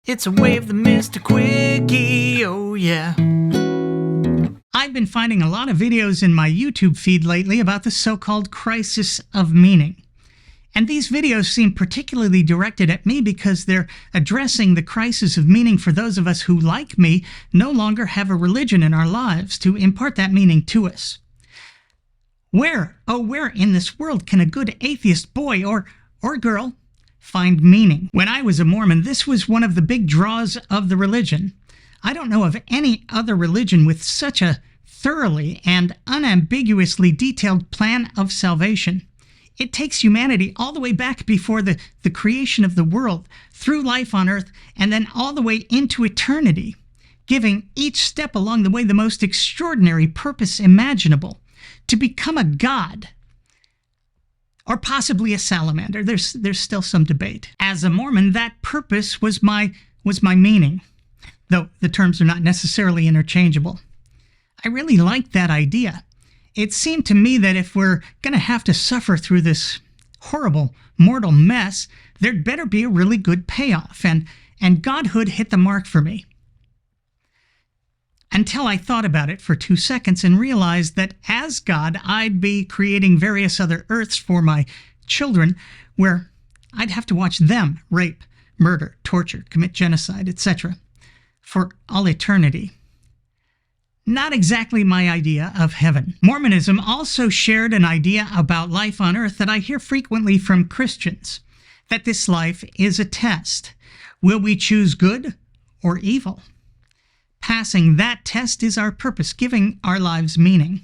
It's a way of the Mr. Quickie, oh yeah. I've been finding a lot of videos in my YouTube feed lately about the so-called crisis of meaning. And these videos seem particularly directed at me because they're addressing the crisis of meaning for those of us who, like me, no longer have a religion in our lives to impart that meaning to us. Where in this world can a good atheist boy or girl find meaning? When I was a Mormon, this was one of the big draws of the religion. I don't know of any other religion with such a thoroughly and unambiguously detailed plan of salvation. It takes humanity all the way back before the creation of the world, through life on earth, and then all the way into eternity, giving each step along the way the most extraordinary purpose imaginable, to become a god, or possibly a salamander. There's still some debate. As a Mormon, that purpose was my meaning, though the terms are not necessarily interchangeable. I really liked that idea. It seemed to me that if we're going to have to suffer through this horrible mortal mess, there'd better be a really good payoff, and godhood hit the mark for me. Until I thought about it for 2 seconds and realized that as God, I'd be creating various other Earths for my children where I'd have to watch them rape, murder, torture, commit genocide, etc. for all eternity. Not exactly my idea of heaven. Mormonism also shared an idea about life on earth that I hear frequently from Christians, that this life is a test. Will we choose good or evil? Passing that test is our purpose, giving our lives meaning.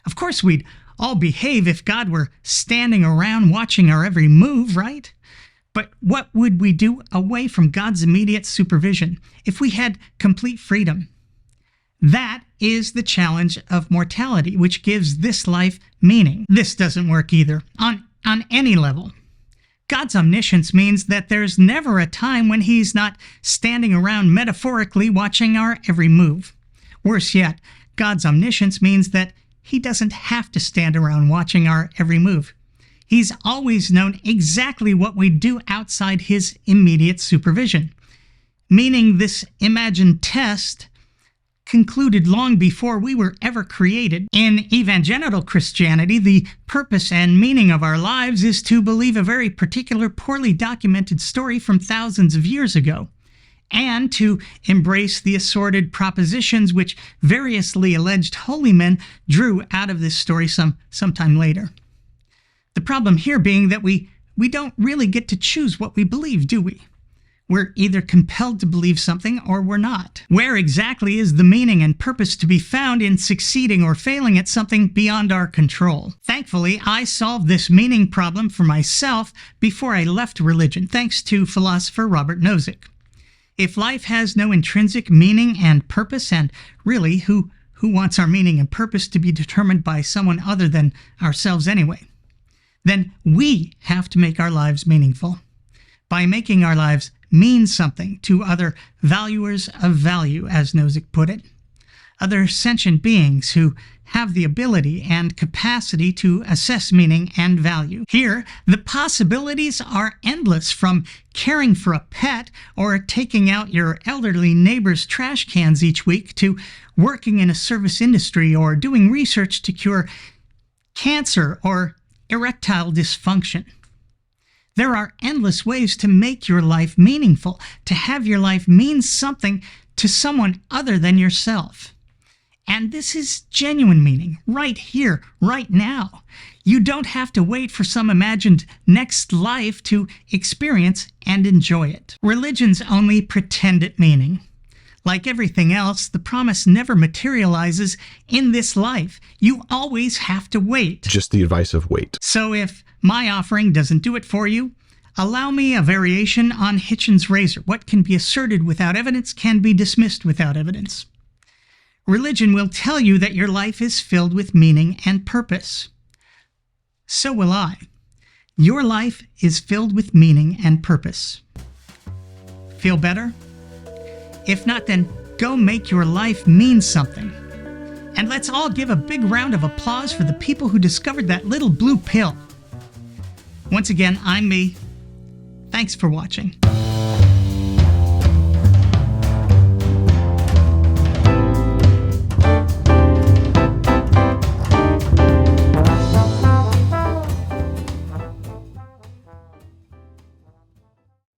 Of course, we'd all behave if God were standing around watching our every move, right? But what would we do away from God's immediate supervision if we had complete freedom? That is the challenge of mortality, which gives this life meaning. This doesn't work either, on any level. God's omniscience means that there's never a time when he's not standing around metaphorically watching our every move. Worse yet, God's omniscience means that he doesn't have to stand around watching our every move. He's always known exactly what we do outside his immediate supervision, meaning this imagined test concluded long before we were ever created. In evangelical Christianity, the purpose and meaning of our lives is to believe a very particular, poorly documented story from thousands of years ago, and to embrace the assorted propositions which variously alleged holy men drew out of this story sometime later. The problem here being that we don't really get to choose what we believe, do we? We're either compelled to believe something or we're not. Where exactly is the meaning and purpose to be found in succeeding or failing at something beyond our control? Thankfully, I solved this meaning problem for myself before I left religion, thanks to philosopher Robert Nozick. If life has no intrinsic meaning and purpose, and really, who wants our meaning and purpose to be determined by someone other than ourselves anyway? Then we have to make our lives meaningful. By making our lives mean something to other valuers of value, as Nozick put it, other sentient beings who have the ability and capacity to assess meaning and value. Here, the possibilities are endless, from caring for a pet or taking out your elderly neighbor's trash cans each week to working in a service industry or doing research to cure cancer or erectile dysfunction. There are endless ways to make your life meaningful, to have your life mean something to someone other than yourself. And this is genuine meaning, right here, right now. You don't have to wait for some imagined next life to experience and enjoy it. Religions only pretend at meaning. Like everything else, the promise never materializes in this life. You always have to wait. Just the advice of wait. So if my offering doesn't do it for you, allow me a variation on Hitchens' razor. What can be asserted without evidence can be dismissed without evidence. Religion will tell you that your life is filled with meaning and purpose. So will I. Your life is filled with meaning and purpose. Feel better? If not, then go make your life mean something. And let's all give a big round of applause for the people who discovered that little blue pill. Once again, I'm me. Thanks for watching.